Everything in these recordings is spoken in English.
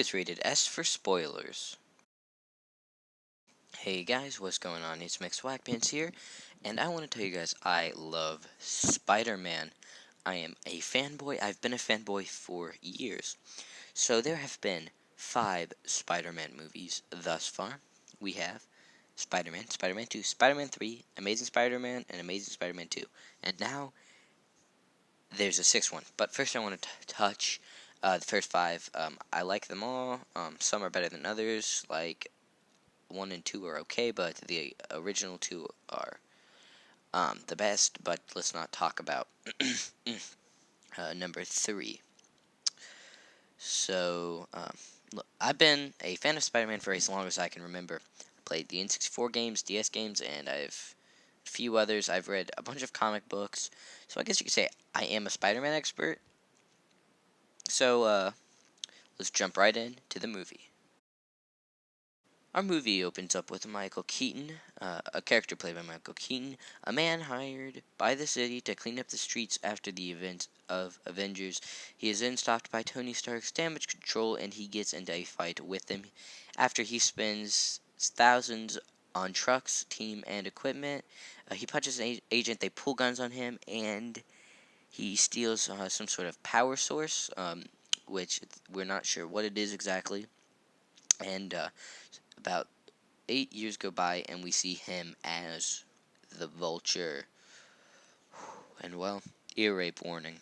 is rated S for spoilers. Hey guys, what's going on? It's Mixed Whackpants here, and I want to tell you guys I love Spider-Man. I am a fanboy. I've been a fanboy for years. So there have been 5 Spider-Man movies thus far. We have Spider-Man, Spider-Man 2, Spider-Man 3, Amazing Spider-Man, and Amazing Spider-Man 2. And now there's a 6th one. But first I want to touch the first 5. I like them all. Some are better than others, like 1 and 2 are okay, but the original 2 are the best. But let's not talk about number 3. So, look, I've been a fan of Spider-Man for as long as I can remember. I played the N64 games, DS games, and I've a few others. I've read a bunch of comic books, so I guess you could say I am a Spider-Man expert. So, let's jump right in to the movie. Our movie opens up with Michael Keaton, a character played by Michael Keaton, a man hired by the city to clean up the streets after the events of Avengers. He is then stopped by Tony Stark's damage control and he gets into a fight with them. After he spends thousands on trucks, team, and equipment, he punches an agent, they pull guns on him, and he steals some sort of power source, which we're not sure what it is exactly. And about 8 years go by, and we see him as the Vulture. And well, ear rape warning.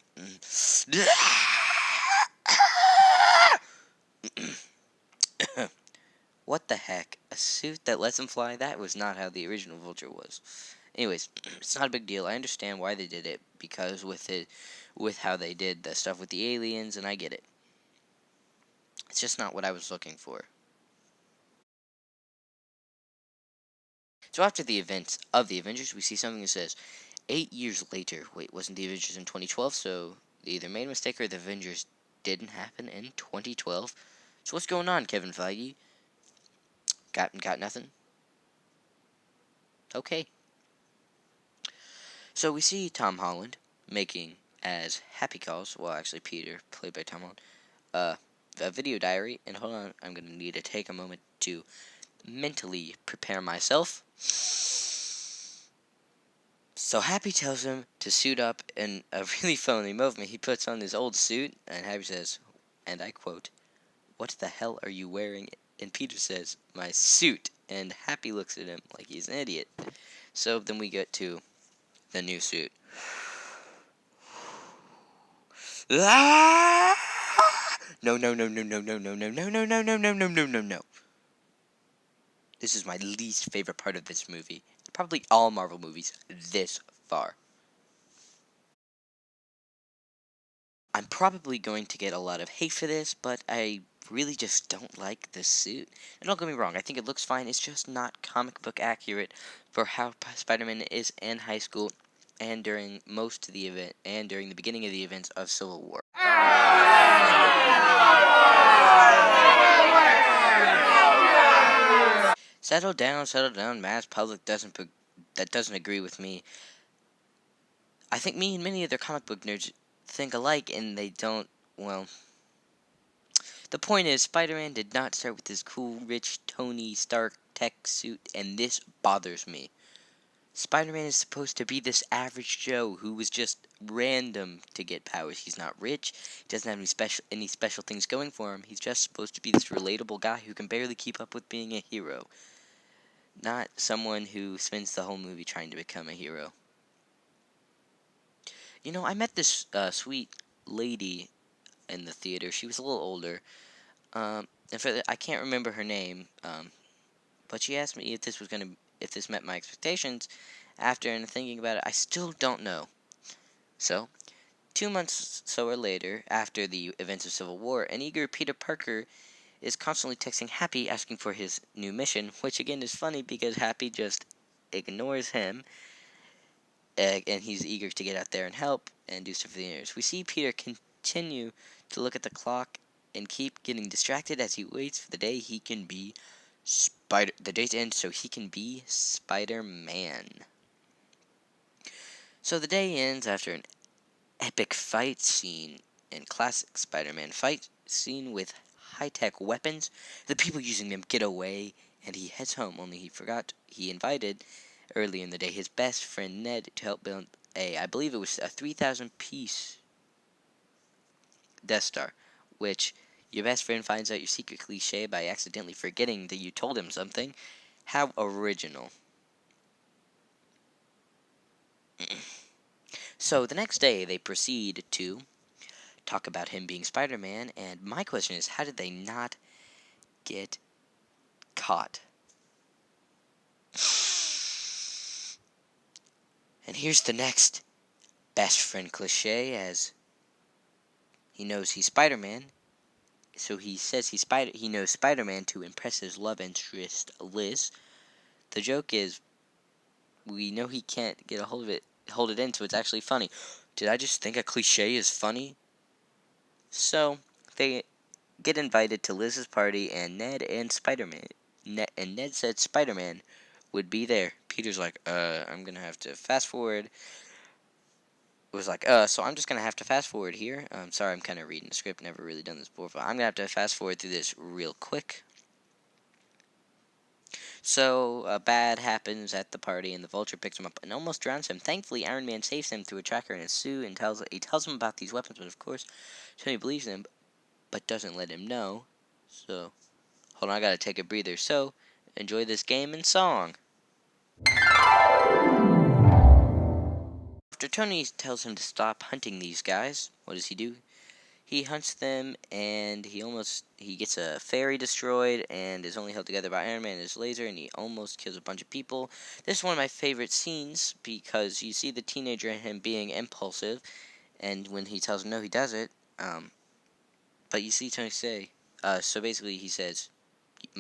What the heck? A suit that lets him fly? That was not how the original Vulture was. Anyways, it's not a big deal. I understand why they did it, because with how they did the stuff with the aliens, and I get it. It's just not what I was looking for. So after the events of the Avengers, we see something that says 8 years later. Wait, wasn't the Avengers in 2012? So they either made a mistake or the Avengers didn't happen in 2012. So what's going on, Kevin Feige? Got nothing? Okay. So we see Tom Holland making as Happy Calls, well actually Peter, played by Tom Holland, a video diary. And hold on, I'm gonna need to take a moment to mentally prepare myself. So Happy tells him to suit up in a really phony movement. He puts on his old suit, and Happy says, and I quote, "What the hell are you wearing?" And Peter says, "My suit." And Happy looks at him like he's an idiot. So then we get to the new suit. No, no, no, no, no, no, no, no, no, no, no, no, no, no, no, no, no, no. This is my least favorite part of this movie. Probably all Marvel movies this far. I'm probably going to get a lot of hate for this, but I really just don't like this suit. And don't get me wrong, I think it looks fine. It's just not comic book accurate for how Spider-Man is in high school and during most of the event and during the beginning of the events of Civil War. Settle down. Mass public that doesn't agree with me. I think me and many other comic book nerds think alike, and they don't. Well, the point is, Spider-Man did not start with his cool, rich Tony Stark tech suit, and this bothers me. Spider-Man is supposed to be this average Joe who was just random to get powers. He's not rich. He doesn't have any special things going for him. He's just supposed to be this relatable guy who can barely keep up with being a hero. Not someone who spends the whole movie trying to become a hero. You know, I met this sweet lady in the theater. She was a little older. I can't remember her name. But she asked me if this met my expectations. After and thinking about it, I still don't know. So, 2 months so or later, after the events of Civil War, an eager Peter Parker is constantly texting Happy asking for his new mission, which again is funny because Happy just ignores him, and he's eager to get out there and help and do stuff for the others. We see Peter continue to look at the clock and keep getting distracted as he waits for the day he can be the day's end so he can be Spider-Man. So the day ends after an epic fight scene in classic Spider-Man fight scene with high-tech weapons. The people using them get away, and he heads home, only he forgot he invited, earlier in the day, his best friend Ned to help build I believe it was a 3,000-piece Death Star, which your best friend finds out your secret cliche by accidentally forgetting that you told him something. How original. So the next day, they proceed to talk about him being Spider-Man, and my question is, how did they not get caught? And here's the next best friend cliche, as he knows he's Spider-Man, so he says he knows Spider-Man to impress his love interest, Liz. The joke is, we know he can't get a hold it in, so it's actually funny. Did I just think a cliche is funny? So, they get invited to Liz's party, and Ned and Spider-Man, Ned said Spider-Man would be there. Peter's like, I'm gonna have to fast forward. It was like, so I'm just gonna have to fast forward here. Sorry, I'm kind of reading the script, never really done this before, but I'm gonna have to fast forward through this real quick. So, bad happens at the party, and the Vulture picks him up and almost drowns him. Thankfully, Iron Man saves him through a tracker in his suit and tells him about these weapons, but of course, Tony believes him, but doesn't let him know. So, hold on, I gotta take a breather. So, enjoy this game and song. After Tony tells him to stop hunting these guys, what does he do? He hunts them, and he gets a ferry destroyed, and is only held together by Iron Man and his laser, and he almost kills a bunch of people. This is one of my favorite scenes, because you see the teenager in him being impulsive, and when he tells him no, he does it, but you see Tony say, so basically he says,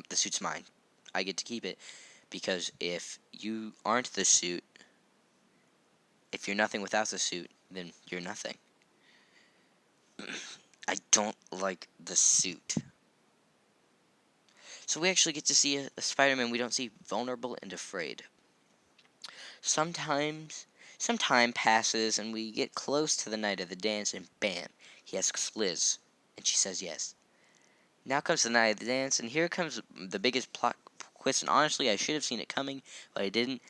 the suit's mine, I get to keep it, because if you aren't the suit, if you're nothing without the suit, then you're nothing. I don't like the suit. So we actually get to see a Spider-Man we don't see vulnerable and afraid. Sometimes, some time passes and we get close to the night of the dance, and bam, he asks Liz, and she says yes. Now comes the night of the dance, and here comes the biggest plot twist, and honestly, I should have seen it coming, but I didn't,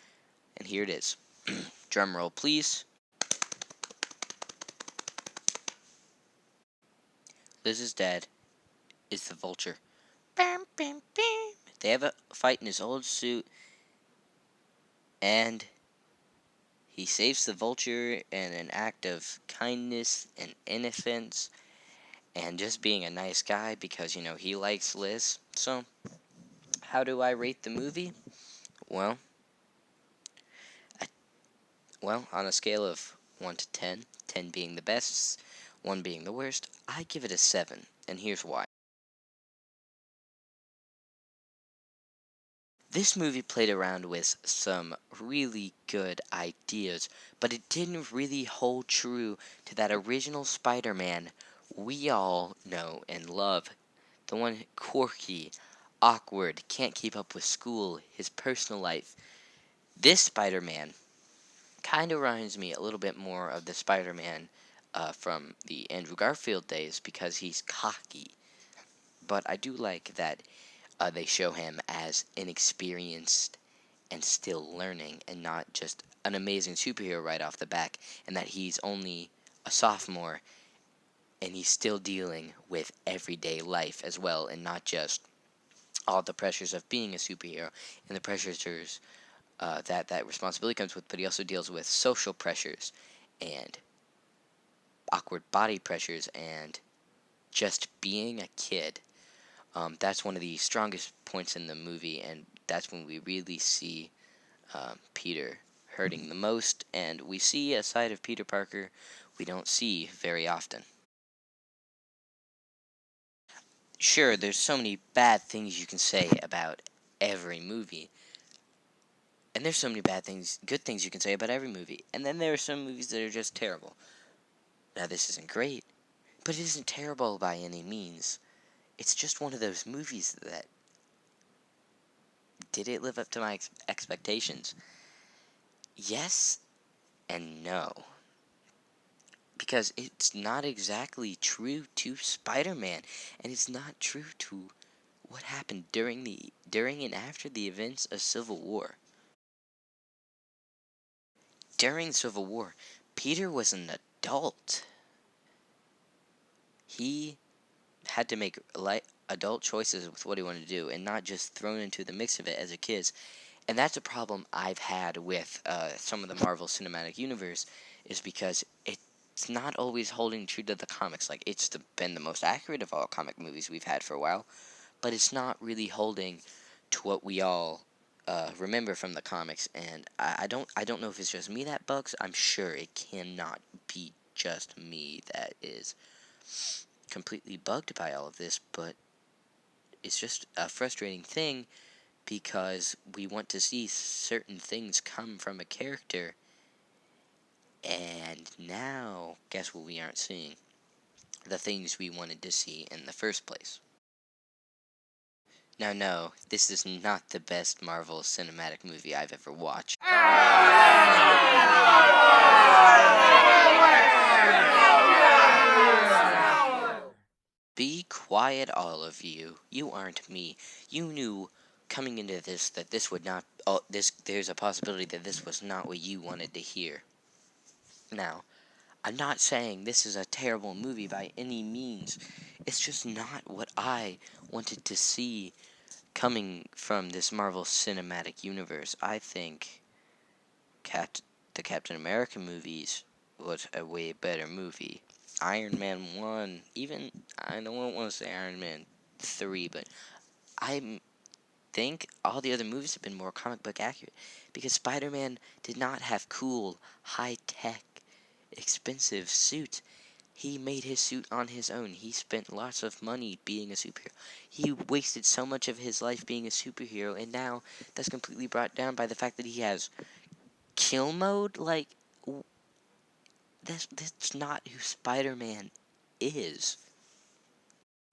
and here it is. Drum roll, please. Liz's dad is the Vulture. Bam, bam, bam. They have a fight in his old suit, and he saves the Vulture in an act of kindness and innocence and just being a nice guy because, he likes Liz. So, how do I rate the movie? Well, on a scale of 1 to 10, 10 being the best, 1 being the worst, I give it a 7, and here's why. This movie played around with some really good ideas, but it didn't really hold true to that original Spider-Man we all know and love. The one quirky, awkward, can't keep up with school, his personal life. This Spider-Man kind of reminds me a little bit more of the Spider-Man from the Andrew Garfield days because he's cocky. But I do like that they show him as inexperienced and still learning and not just an amazing superhero right off the back, and that he's only a sophomore and he's still dealing with everyday life as well, and not just all the pressures of being a superhero and the pressures that responsibility comes with, but he also deals with social pressures and awkward body pressures and just being a kid. That's one of the strongest points in the movie, and that's when we really see Peter hurting the most, and we see a side of Peter Parker we don't see very often. Sure, there's so many bad things you can say about every movie, and there's so many good things you can say about every movie, and then there are some movies that are just terrible. Now, this isn't great, but it isn't terrible by any means. It's just one of those movies that did it live up to my expectations? Yes and no. because it's not exactly true to Spider-Man, and it's not true to what happened during and after the events of Civil War. During Civil War, Peter was an adult. He had to make adult choices with what he wanted to do, and not just thrown into the mix of it as a kid. And that's a problem I've had with some of the Marvel Cinematic Universe, is because it's not always holding true to the comics. Like, it's been the most accurate of all comic movies we've had for a while, but it's not really holding to what we all remember from the comics. And I don't know if it's just me that bugs. I'm sure it cannot be just me that is completely bugged by all of this, but it's just a frustrating thing because we want to see certain things come from a character, and now, guess what we aren't seeing? The things we wanted to see in the first place. Now, no, this is not the best Marvel cinematic movie I've ever watched. Be quiet, all of you. You aren't me. You knew coming into this that this would not. Oh, there's a possibility that this was not what you wanted to hear. Now, I'm not saying this is a terrible movie by any means. It's just not what I wanted to see coming from this Marvel Cinematic Universe. I think the Captain America movies was a way better movie. Iron Man 1, even, I don't want to say Iron Man 3, but I think all the other movies have been more comic book accurate, because Spider-Man did not have cool, high-tech, expensive suits. He made his suit on his own. He spent lots of money being a superhero. He wasted so much of his life being a superhero, and now that's completely brought down by the fact that he has kill mode. Like, that's not who Spider-Man is.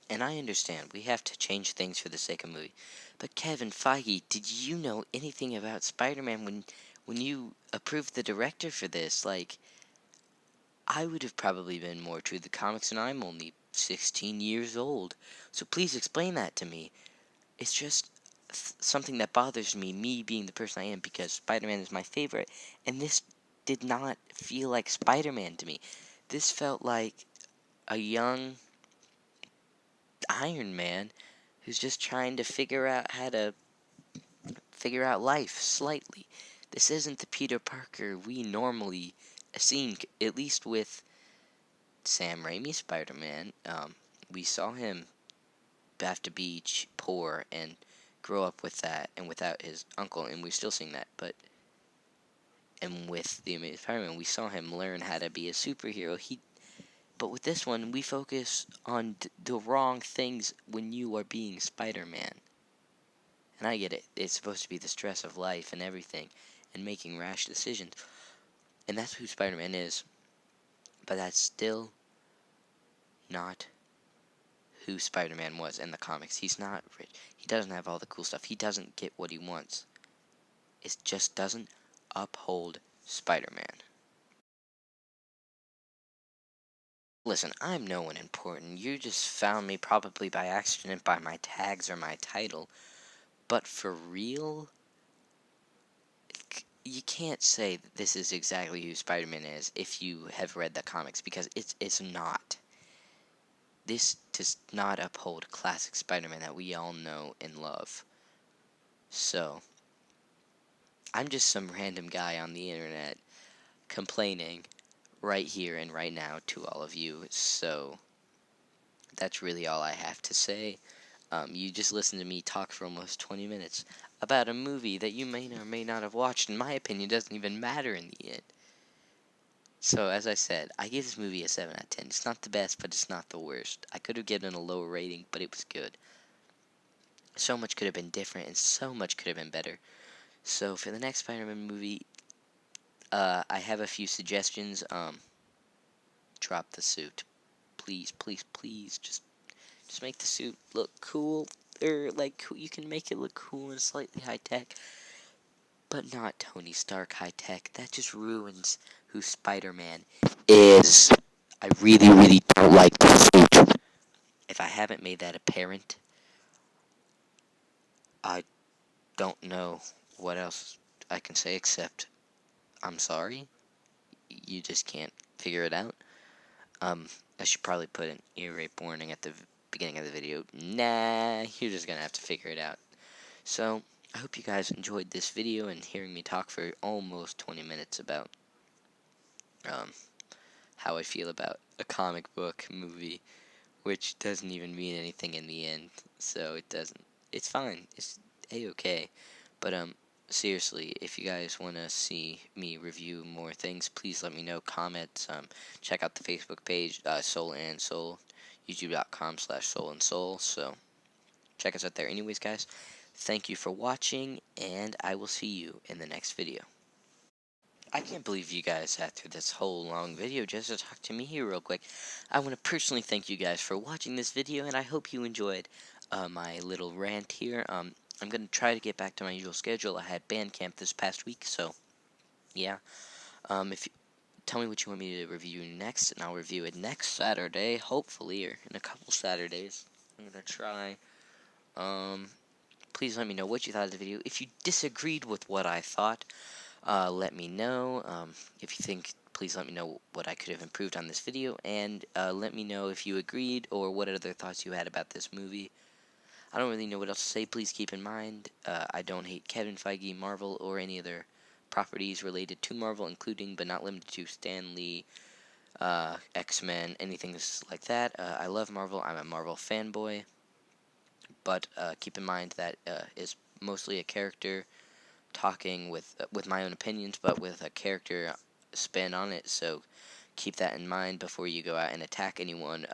And I understand we have to change things for the sake of movie. But Kevin Feige, did you know anything about Spider-Man when you approved the director for this? Like, I would have probably been more true to the comics, and I'm only 16 years old. So please explain that to me. It's just something that bothers me being the person I am, because Spider-Man is my favorite, and this did not feel like Spider-Man to me. This felt like a young Iron Man who's just trying to figure out how to figure out life slightly. This isn't the Peter Parker we normally see, at least with Sam Raimi's Spider-Man. We saw him have to be poor and grow up with that and without his uncle, and we're still seeing that. And with the Amazing Spider-Man, we saw him learn how to be a superhero. But with this one, we focus on the wrong things when you are being Spider-Man. And I get it. It's supposed to be the stress of life and everything, and making rash decisions. And that's who Spider-Man is. But that's still not who Spider-Man was in the comics. He's not rich. He doesn't have all the cool stuff. He doesn't get what he wants. It just doesn't uphold Spider-Man. Listen, I'm no one important. You just found me probably by accident by my tags or my title. But for real, you can't say that this is exactly who Spider-Man is if you have read the comics, because it's not. This does not uphold classic Spider-Man that we all know and love. So, I'm just some random guy on the internet complaining right here and right now to all of you. So, that's really all I have to say. You just listened to me talk for almost 20 minutes about a movie that you may or may not have watched. In my opinion, doesn't even matter in the end. So, as I said, I give this movie a 7 out of 10. It's not the best, but it's not the worst. I could have given a lower rating, but it was good. So much could have been different, and so much could have been better. So, for the next Spider-Man movie, I have a few suggestions. Drop the suit. Please, please, please, just make the suit look cool. Or, like, you can make it look cool and slightly high-tech, but not Tony Stark high-tech. That just ruins who Spider-Man is. I really, really don't like this suit. If I haven't made that apparent, I don't know what else I can say except I'm sorry. You just can't figure it out. I should probably put an ear rape warning at the beginning of the video. Nah, you're just gonna have to figure it out. So, I hope you guys enjoyed this video and hearing me talk for almost 20 minutes about um, how I feel about a comic book movie, which doesn't even mean anything in the end. So it doesn't. It's fine. It's a-okay. But seriously, if you guys want to see me review more things, please let me know. Comment. Check out the Facebook page, Soul and Soul, youtube.com/Soul and Soul. So check us out there. Anyways, guys, thank you for watching, and I will see you in the next video. I can't believe you guys sat through this whole long video just to talk to me here real quick. I want to personally thank you guys for watching this video, and I hope you enjoyed my little rant here. I'm going to try to get back to my usual schedule. I had band camp this past week, so yeah. If you, tell me what you want me to review next, and I'll review it next Saturday, hopefully, or in a couple Saturdays. I'm going to try. Please let me know what you thought of the video. If you disagreed with what I thought, let me know. If you think, please let me know what I could have improved on this video, and let me know if you agreed or what other thoughts you had about this movie. I don't really know what else to say. Please keep in mind, I don't hate Kevin Feige, Marvel, or any other properties related to Marvel, including but not limited to Stan Lee, X-Men, anything like that. I love Marvel. I'm a Marvel fanboy, but keep in mind that is mostly a character talking with my own opinions, but with a character spin on it. So keep that in mind before you go out and attack anyone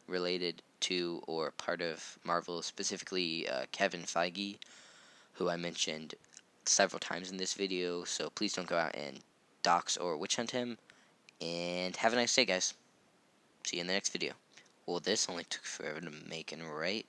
related to or part of Marvel, specifically Kevin Feige, who I mentioned several times in this video. So please don't go out and dox or witch hunt him. And have a nice day, guys. See you in the next video. Well, this only took forever to make and write.